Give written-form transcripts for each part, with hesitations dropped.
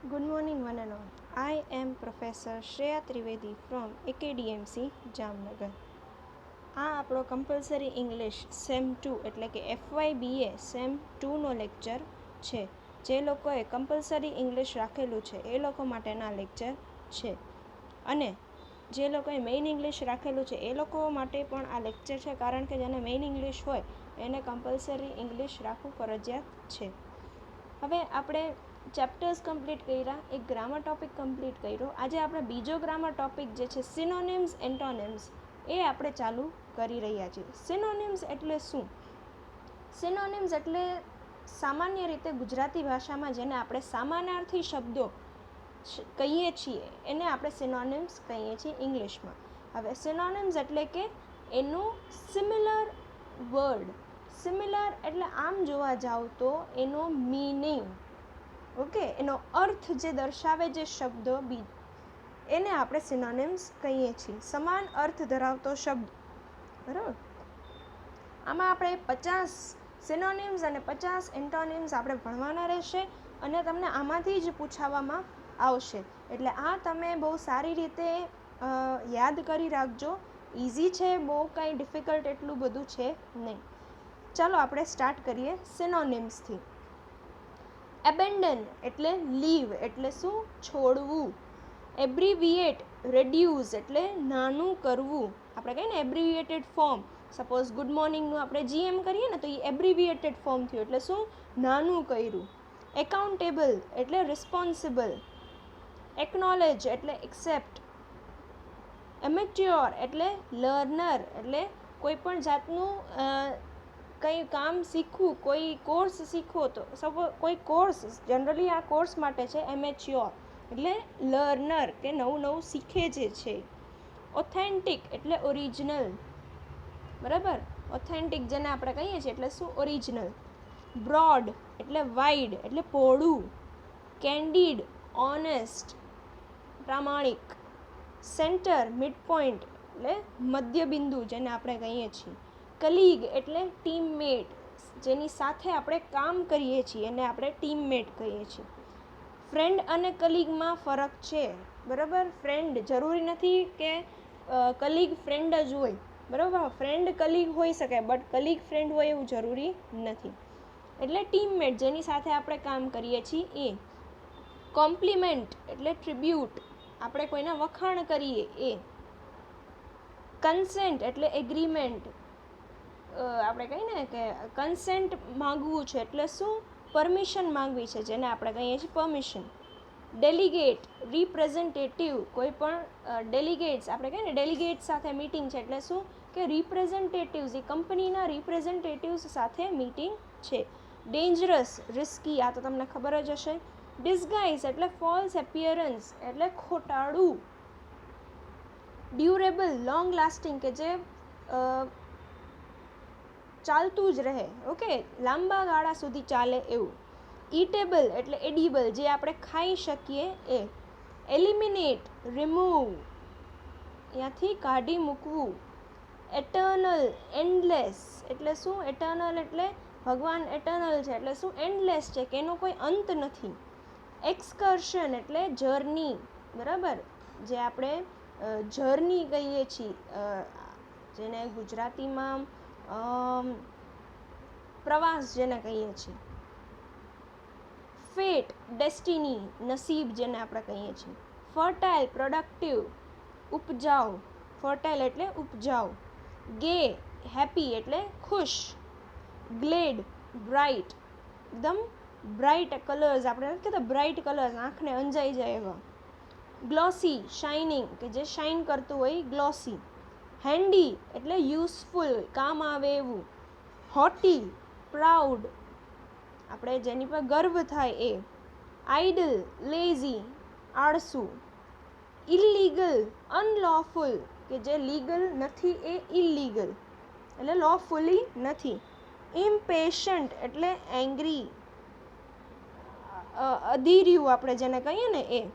Good morning, one and all. I am Professor Shreya Trivedi from AKDMC Jamnagar. આ આપણો compulsory English same 2 એટલે કે FYBA same 2નો lecture છે. જે લોકોએ કમ્પલસરી ઇંગ્લિશ રાખેલું છે એ લોકો માટેના લેક્ચર છે, અને જે લોકોએ મેઇન ઇંગ્લિશ રાખેલું છે એ લોકો માટે પણ આ લેક્ચર છે, કારણ કે જેને મેઇન ઇંગ્લિશ હોય એને કમ્પલસરી ઇંગ્લિશ રાખવું ફરજિયાત છે. હવે આપણે ચેપ્ટર્સ કમ્પ્લીટ કર્યા, એક ગ્રામર ટોપિક કમ્પ્લીટ કર્યો. આજે આપણે બીજો ગ્રામર ટોપિક જે છે સિનોનિમ્સ એન્ટોનિમ્સ એ આપણે ચાલુ કરી રહ્યા છીએ. સિનોનિમ્સ એટલે શું? સિનોનિમ્સ એટલે સામાન્ય રીતે ગુજરાતી ભાષામાં જેને આપણે સમાનાર્થી શબ્દો કહીએ છીએ એને આપણે સિનોનિમ્સ કહીએ છીએ ઇંગ્લિશમાં. હવે સિનોનિમ્સ એટલે કે એનું સિમિલર વર્ડ. સિમિલર એટલે આમ જોવા જાવ તો એનો મીનિંગ, ઓકે, એનો અર્થ જે દર્શાવે જે શબ્દો એને આપણે સિનોનિમ્સ કહીએ છીએ. સમાન અર્થ ધરાવતો શબ્દ, બરાબર. આમાં આપણે 50 સિનોનિમ્સ અને 50 એન્ટોનિમ્સ આપણે ભણવાના રહેશે, અને તમને આમાંથી જ પૂછાવવામાં આવશે. એટલે આ તમે બહુ સારી રીતે યાદ કરી રાખજો. ઇઝી છે, બહુ કાંઈ ડિફિકલ્ટ એટલું બધું છે નહીં. ચાલો આપણે સ્ટાર્ટ કરીએ સિનોનિમ્સથી. એબેન્ડન એટલે લીવ એટલે શું? છોડવું. એબ્રીવિએટ, રેડ્યુસ એટલે નાનું કરવું. આપણે કહીએ ને એબ્રીવિએટેડ ફોર્મ. સપોઝ ગુડ મોર્નિંગનું આપણે GM કરીએ ને તો એ એબ્રીવિએટેડ ફોર્મ થયું, એટલે શું? નાનું કર્યું. એકાઉન્ટેબલ એટલે રિસ્પોન્સિબલ. એકનોલેજ એટલે એક્સેપ્ટ. એમેચ્યોર એટલે લર્નર એટલે કોઈ પણ જાતનું કંઈ કામ શીખવું, કોઈ કોર્સ શીખવો, તો સપોઝ કોઈ કોર્સ, જનરલી આ કોર્સ માટે છે. એમેચ્યોર એટલે લર્નર કે નવું નવું શીખે જે છે. ઓથેન્ટિક એટલે ઓરિજિનલ, બરાબર. ઓથેન્ટિક જેને આપણે કહીએ છીએ એટલે શું? ઓરિજિનલ. બ્રોડ એટલે વાઇડ એટલે પહોળું. કેન્ડિડ, ઓનેસ્ટ, પ્રામાણિક. સેન્ટર, મિડ પોઈન્ટ એટલે મધ્યબિંદુ જેને આપણે કહીએ છીએ. કલીગ એટલે ટીમમેટ, જેની સાથે આપણે કામ કરીએ છીએ એને આપણે ટીમમેટ કહીએ છીએ. ફ્રેન્ડ અને કલીગમાં ફરક છે, બરાબર. ફ્રેન્ડ જરૂરી નથી કે કલીગ ફ્રેન્ડ જ હોય, બરાબર. ફ્રેન્ડ કલીગ હોઈ શકે, બટ કલીગ ફ્રેન્ડ હોય એવું જરૂરી નથી. એટલે ટીમમેટ જેની સાથે આપણે કામ કરીએ છીએ એ. કોમ્પ્લિમેન્ટ એટલે ટ્રિબ્યુટ, આપણે કોઈના વખાણ કરીએ એ. કન્સેન્ટ એટલે એગ્રીમેન્ટ, આપણે કહીએ ને કે કન્સેન્ટ માગવું છે એટલે શું? પરમિશન માગવી છે, જેને આપણે કહીએ છીએ પરમિશન. ડેલિગેટ, રિપ્રેઝેન્ટેટિવ, કોઈ પણ ડેલિગેટ્સ, આપણે કહીએ ને ડેલિગેટ સાથે મીટિંગ છે એટલે શું? કે રિપ્રેઝેન્ટેટિવ્સ, એ કંપનીના રિપ્રેઝેન્ટેટિવ્સ સાથે મીટિંગ છે. ડેન્જરસ, રિસ્કી, આ તો તમને ખબર જ હશે. ડિસગાઇઝ એટલે ફોલ્સ એપિયરન્સ એટલે ખોટાડું. ડ્યુરેબલ, લોંગ લાસ્ટિંગ, કે જે ચાલતું જ રહે, ઓકે, લાંબા ગાળા સુધી ચાલે એવું. ઈટેબલ એટલે એડિબલ, જે આપણે ખાઈ શકીએ એ. એલિમિનેટ, રિમૂવ, ત્યાંથી કાઢી મૂકવું. એટર્નલ, એન્ડલેસ એટલે શું? એટર્નલ એટલે ભગવાન એટર્નલ છે એટલે શું? એન્ડલેસ છે, કે એનો કોઈ અંત નથી. એક્સકર્શન એટલે જર્ની, બરાબર. જે આપણે જર્ની કહીએ છીએ, જેને ગુજરાતીમાં પ્રવાસ જેને કહીએ છીએ. ફેટ, ડેસ્ટિની, નસીબ જેને આપણે કહીએ છીએ. Fertile, productive, ઉપજાઉ. ફર્ટાઇલ એટલે ઉપજાઉ. ગે, હેપી એટલે ખુશ. ગ્લેડ, બ્રાઇટ, એકદમ બ્રાઇટ કલર્સ, આપણે નથી કહેતા બ્રાઇટ કલર્સ, આંખને અંજાઈ જાય એવા. ગ્લોસી, શાઇનિંગ, કે જે શાઇન કરતું હોય ગ્લોસી. હેન્ડી એટલે યુઝફુલ, કામ આવે એવું. હોટી, પ્રાઉડ, આપણે જેની પર ગર્વ થાય એ. આઇડલ, લેઝી, આળસુ. ઇલીગલ, અનલોફુલ, કે જે લીગલ નથી એ ઇલીગલ, એટલે લોફુલી નથી. ઇમ્પેશન્ટ એટલે એંગ્રી, અધીર્યું આપણે જેને કહીએ ને એ.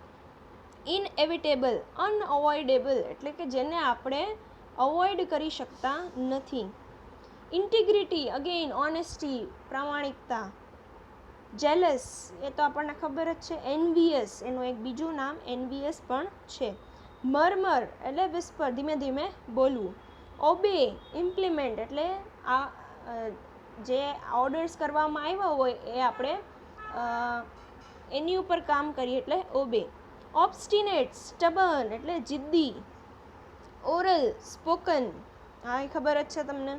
ઇનએવિટેબલ, અનઅવોઇડેબલ, એટલે કે જેને આપણે અવોઇડ કરી શકતા નથી. ઇન્ટિગ્રિટી, અગેઇન ઓનેસ્ટી, પ્રામાણિકતા. જેલસ એ તો આપણને ખબર જ છે. એનવીએસ એનું એક બીજું નામ એનવીએસ પણ છે. મરમર એટલે વિસ્પર, ધીમે ધીમે બોલવું. ઓબે ઇમ્પ્લિમેન્ટ એટલે આ જે ઓર્ડર્સ કરવામાં આવ્યા હોય એ આપણે એની ઉપર કામ કરીએ એટલે ઓબે. ઓબ્સ્ટિનેટ સ્ટબર્ન એટલે જિદ્દી. ઓરલ સ્પોકન હા એ ખબર જ છે તમને.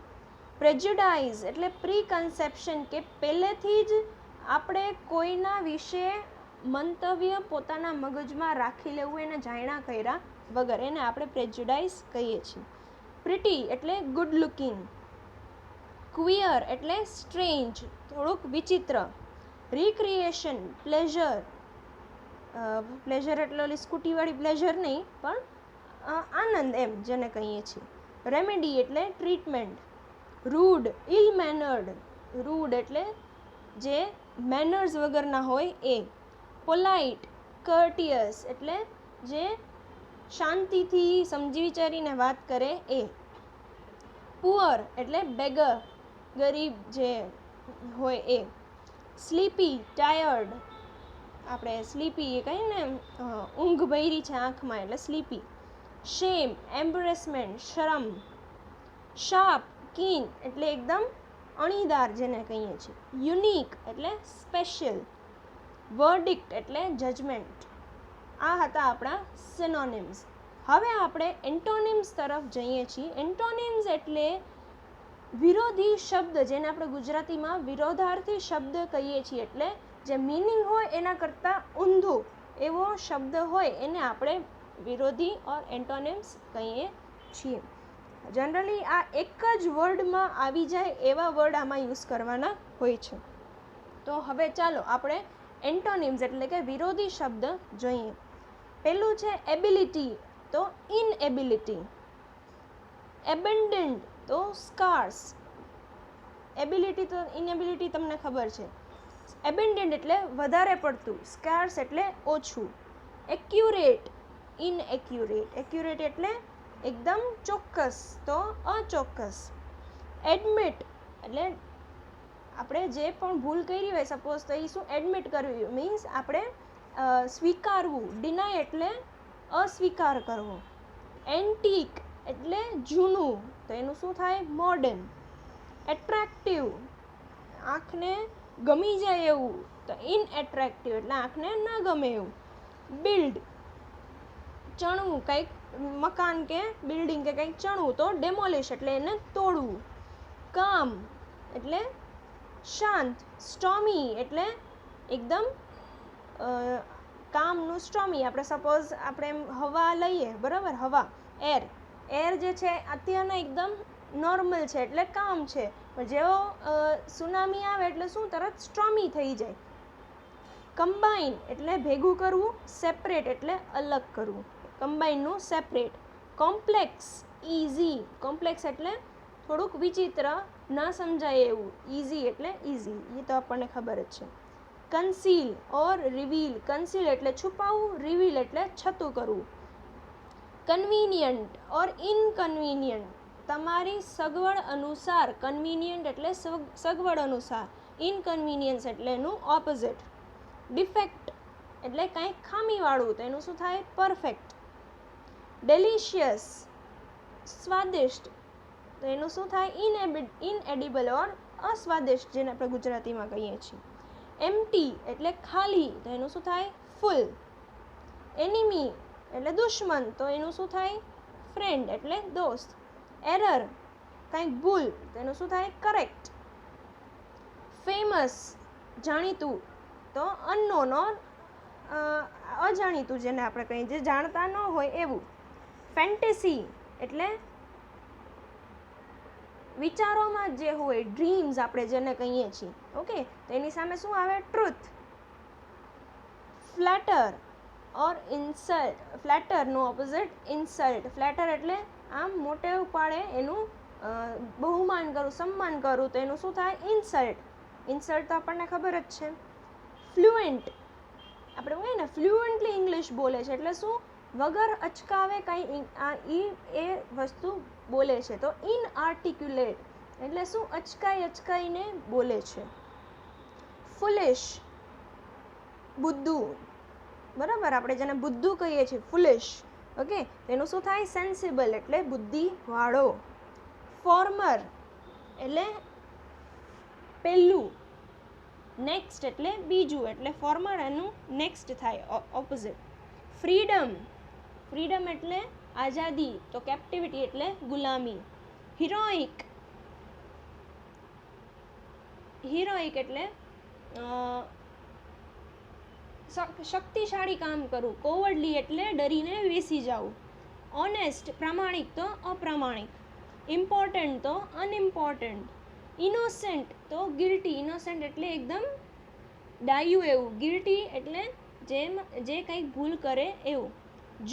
પ્રેજ્યુડાઇઝ એટલે પ્રી કન્સેપ્શન કે પહેલેથી જ આપણે કોઈના વિશે મંતવ્ય પોતાના મગજમાં રાખી લેવું એને જાણ્યા કર્યા વગર, એને આપણે પ્રેજ્યુડાઇઝ કહીએ છીએ. પ્રિટી એટલે ગુડ લુકિંગ. ક્વિયર એટલે સ્ટ્રેન્જ, થોડુંક વિચિત્ર. રિક્રિએશન પ્લેઝર, પ્લેઝર એટલે ઓલી સ્કૂટીવાળી પ્લેઝર નહીં પણ આનંદ એમ જેને કહીએ છીએ. રેમેડી એટલે ટ્રીટમેન્ટ. રૂડ ઇલ મેનર્ડ, રૂડ એટલે જે મેનર્સ વગરના હોય એ. પોલાઇટ કર્ટિયસ એટલે જે શાંતિથી સમજી વિચારીને વાત કરે એ. પુઅર એટલે બેગર, ગરીબ જે હોય એ. સ્લીપી ટાયર્ડ, આપણે સ્લીપી એ કહીએ ને ઊંઘ ભરી છે આંખમાં એટલે સ્લીપી. શેમ એમ્બરેસમેન્ટ, શરમ. શાર્પ કીન એટલે એકદમ અણીદાર જેને કહીએ છીએ. યુનિક એટલે સ્પેશિયલ. વર્ડિક્ટ એટલે જજમેન્ટ. આ હતા આપણા સિનોનિમ્સ. હવે આપણે એન્ટોનિમ્સ તરફ જઈએ છીએ. એન્ટોનિમ્સ એટલે વિરોધી શબ્દ, જેને આપણે ગુજરાતીમાં વિરોધાર્થી શબ્દ કહીએ છીએ. એટલે જે મિનિંગ હોય એના કરતાં ઊંધો એવો શબ્દ હોય એને આપણે વિરોધી ઓર એન્ટોનિમ્સ કહીએ છીએ. જનરલી આ એક જ વર્ડમાં આવી જાય એવા વર્ડ આમાં યુઝ કરવાના હોય છે. તો હવે ચાલો આપણે એન્ટોનિમ્સ એટલે કે વિરોધી શબ્દ જોઈએ. પહેલું છે એબિલિટી, તો ઇનએબિલિટી. એબન્ડન્ટ તો સ્કાર્સ. એબિલિટી તો ઇનએબિલિટી તમને ખબર છે. એબન્ડન્ટ એટલે વધારે પડતું, સ્કાર્સ એટલે ઓછું. એક્યુરેટ ઇનએક્યુરેટ, એક્યુરેટ એટલે એકદમ ચોક્કસ તો અચોક્કસ. એડમિટ એટલે આપણે જે પણ ભૂલ કરી હોય સપોઝ તો એ શું એડમિટ કરવી મીન્સ આપણે સ્વીકારવું. ડિનાય એટલે અસ્વીકાર કરવો. એન્ટીક એટલે જૂનું તો એનું શું થાય મોડર્ન. એટ્રેક્ટિવ આંખને ગમી જાય એવું તો ઇનએટ્રેક્ટિવ એટલે આંખને ન ગમે એવું. બિલ્ડ ચણવું, કંઈક મકાન કે બિલ્ડિંગ કે કંઈક ચણવું તો ડેમોલિશ એટલે એને તોડવું. કામ એટલે શાંત. સ્ટોમી એટલે એકદમ કામનું સ્ટોમી. આપણે સપોઝ આપણે એમ હવા લઈએ બરાબર, હવા એર, એર જે છે અત્યારના એકદમ નોર્મલ છે એટલે કામ છે, પણ જેવો સુનામી આવે એટલે શું તરત સ્ટ્રોમી થઈ જાય. કમ્બાઈન એટલે ભેગું કરવું. સેપરેટ એટલે અલગ કરવું. કમ્બાઈનનું સેપરેટ. કોમ્પ્લેક્સ ઇઝી, કોમ્પ્લેક્સ એટલે થોડુંક વિચિત્ર, ન સમજાય એવું. ઇઝી એટલે ઇઝી, એ તો આપણને ખબર જ છે. કન્સીલ ઓર રિવીલ, કન્સીલ એટલે છુપાવવું, રિવીલ એટલે છતું કરવું. કન્વીનિયન્ટ ઓર ઇનકન્વીનિયન્ટ, તમારી સગવડ અનુસાર. કન્વીનિયન્ટ એટલે સગવડ અનુસાર, ઇનકન્વીનિયન્સ એટલે એનું ઓપોઝિટ. ડિફેક્ટ એટલે કાંઈક ખામીવાળું તો એનું શું થાય પરફેક્ટ. ડેલિશિયસ સ્વાદિષ્ટ તો એનું શું થાય ઇનએડિબલ ઓર અસ્વાદિષ્ટ, જેને આપણે ગુજરાતીમાં કહીએ છીએ. એમ્પ્ટી એટલે ખાલી તો એનું શું થાય ફૂલ. એનિમી એટલે દુશ્મન તો એનું શું થાય ફ્રેન્ડ એટલે દોસ્ત. એરર કંઈક ભૂલ તો એનું શું થાય કરેક્ટ. ફેમસ જાણીતું તો અનનોન ઓર અજાણીતું, જેને આપણે કહીએ જે જાણતા ન હોય એવું. ફેન્ટેસી એટલે વિચારોમાં જે હોય, ડ્રીમ્સ આપણે જેને કહીએ છીએ. ઓકે, તો એની સામે શું આવે ટ્રુથ. ફ્લેટર ઓર ઇન્સલ્ટ, ફ્લેટરનું ઓપોઝિટ ઇન્સલ્ટ. ફ્લેટર એટલે આમ મોટે ઉપાડે એનું બહુમાન કરું, સન્માન કરું તો એનું શું થાય ઇન્સલ્ટ. ઇન્સલ્ટ તો આપણને ખબર જ છે. ફ્લુએન્ટ આપણે કહીએ ને ફ્લુએન્ટલી ઇંગ્લિશ બોલે છે એટલે શું વગર અચકાવે કાંઈ એ વસ્તુ બોલે છે. તો ઇનઆર્ટિક્યુલેટ એટલે શું અચકાઈને બોલે છે. ફુલિશ, બુદ્ધુ, બરાબર, આપણે જેને બુદ્ધુ કહીએ છીએ, ફુલિશ. ઓકે, તેનું શું થાય? સેન્સિબલ એટલે બુદ્ધિવાળો. ફોર્મર એટલે પહેલું, નેક્સ્ટ એટલે બીજું, એટલે ફોર્મર એનું નેક્સ્ટ થાય, ઓપોઝિટ. ફ્રીડમ, ફ્રીડમ એટલે આઝાદી, તો કેપ્ટિવિટી એટલે ગુલામી. હિરોઇક, હિરોઇક એટલે શક્તિશાળી કામ કરવું. કોવર્ડલી એટલે ડરીને બેસી જવું. ઓનેસ્ટ પ્રામાણિક તો અપ્રામાણિક. ઇમ્પોર્ટન્ટ તો અનઇમ્પોર્ટન્ટ. ઇનોસેન્ટ તો ગિલ્ટી, ઇનોસેન્ટ એટલે એકદમ ડાયું એવું, ગિલ્ટી એટલે જે કંઈક ભૂલ કરે એવું.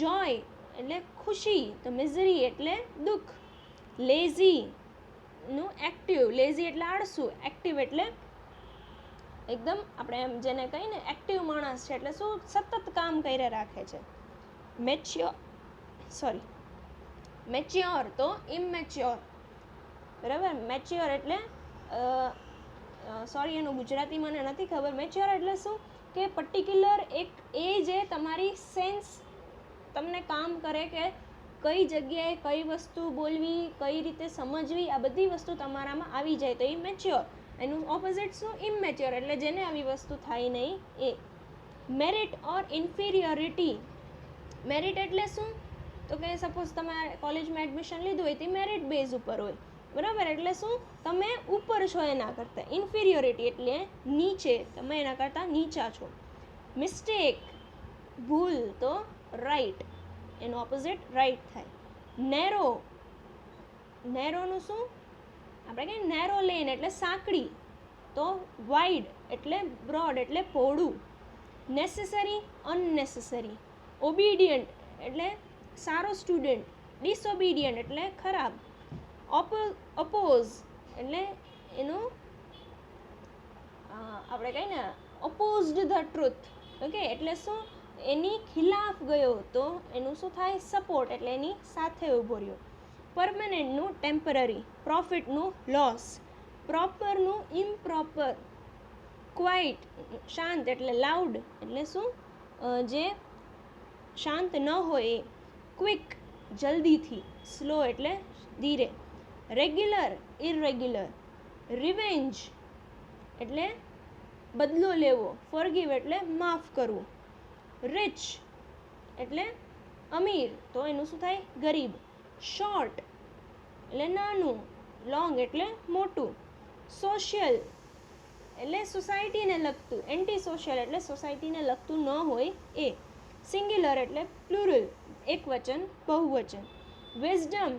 જોય એટલે ખુશી, તો મિઝરી એટલે દુઃખ. લેઝી નું એક્ટિવ, લેઝી એટલે આળસુ, એક્ટિવ એટલે એકદમ આપણે એમ જેને કહીએ ને એક્ટિવ માણસ છે, એટલે શું? સતત કામ કર્યા રાખે છે. મેચ્યોર તો ઇમેચ્યોર, બરાબર. મેચ્યોર એટલે સોરી એનું ગુજરાતી મને નથી ખબર. મેચ્યોર એટલે શું? કે પર્ટિક્યુલર એક એજે તમારી સેન્સ તમને કામ કરે કે કઈ જગ્યાએ કઈ વસ્તુ બોલવી, કઈ રીતે સમજવી, આ બધી વસ્તુ તમારામાં આવી જાય તો એ મેચ્યોર. એનું ઓપોઝિટ શું? ઇમેચ્યોર એટલે જેને આવી વસ્તુ થાય નહીં એ. મેરિટ ઓર ઇન્ફિરિયોરિટી, મેરિટ એટલે શું? તો કે સપોઝ તમારે કોલેજમાં એડમિશન લીધું હોય તે મેરિટ બેઝ ઉપર હોય, બરાબર, એટલે શું? તમે ઉપર છો એના કરતાં. ઇન્ફિરિયોરિટી એટલે નીચે, તમે એના કરતાં નીચા છો. મિસ્ટેક ભૂલ, તો રાઈટ, એનો ઓપોઝિટ રાઈટ થાય. નેરો, નેરોનું શું? આપણે કહીએ નેરો લેન એટલે સાંકડી, તો વાઇડ એટલે બ્રોડ એટલે પહોળું. નેસેસરી, અનનેસેસરી. ઓબિડિયન્ટ એટલે સારો સ્ટુડન્ટ. ડિસઓબિડિયન્ટ એટલે ખરાબ. અપોઝ એટલે એનું આપણે કહીએ ને અપોઝડ ધ ટ્રુથ. ઓકે, એટલે શું? એની ખિલાફ ગયો તો એનું શું થાય? સપોર્ટ એટલે એની સાથે ઊભો રહ્યો. પરમનન્ટનું ટેમ્પરરી. પ્રોફિટનું લોસ. પ્રોપરનું ઇમ્પ્રોપર. ક્વાઇટ શાંત એટલે લાઉડ, એટલે શું? જે શાંત ન હોય એ. ક્વિક જલ્દીથી. સ્લો એટલે ધીરે. રેગ્યુલર ઇરરેગ્યુલર. રિવેન્જ એટલે બદલો લેવો. ફોરગીવ એટલે માફ કરવું. રિચ એટલે અમીર, તો એનું શું થાય? ગરીબ. શોર્ટ એટલે નાનું. લોંગ એટલે મોટું. સોશિયલ એટલે સોસાયટીને લગતું. એન્ટી સોશિયલ એટલે સોસાયટીને લગતું ન હોય એ. સિંગ્યુલર એટલે પ્લુરલ, એક વચન, બહુવચન. વિઝડમ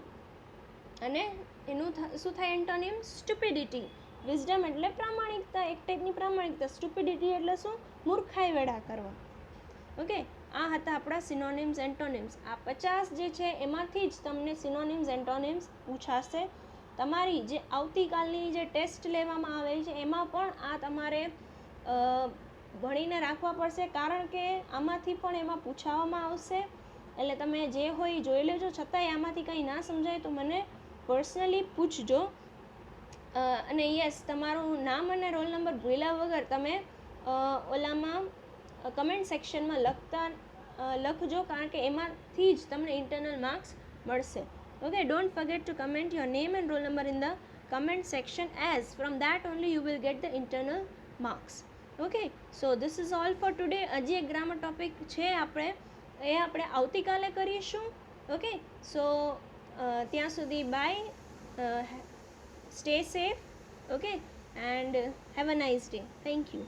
અને એનું શું થાય એન્ટોનિમ? સ્ટુપિડિટી. વિઝડમ એટલે પ્રામાણિકતા, એક ટાઈપની પ્રામાણિકતા. સ્ટુપિડિટી એટલે શું? મૂર્ખાઈ વેડા કરવા. ઓકે, આ હતા આપણા સિનોનિમ્સ એન્ટોનિમ્સ. આ 50 જે છે એમાંથી જ તમને સિનોનિમ્સ એન્ટોનિમ્સ પૂછાશે. તમારી જે આવતીકાલની જે ટેસ્ટ લેવામાં આવે છે એમાં પણ આ તમારે ભણીને રાખવા પડશે, કારણ કે આમાંથી પણ એમાં પૂછાવામાં આવશે. એટલે તમે જે હોય એ જોઈ લેજો. છતાંય આમાંથી કંઈ ના સમજાય તો મને પર્સનલી પૂછજો. અને યસ, તમારું નામ અને રોલ નંબર ભૂલ્યા વગર તમે ઓલામાં કમેન્ટ સેક્શનમાં લખજો, કારણ કે એમાંથી જ તમને ઇન્ટરનલ માર્ક્સ મળશે. Okay, don't forget to comment your name and roll number in the comment section, as from that only you will get the internal marks. Okay, so this is all for today. હજી એક grammar topic છે આપણે આવતીકાલે કરીશું. Okay, so ત્યાં સુધી bye, stay safe, okay, and have a nice day. Thank you.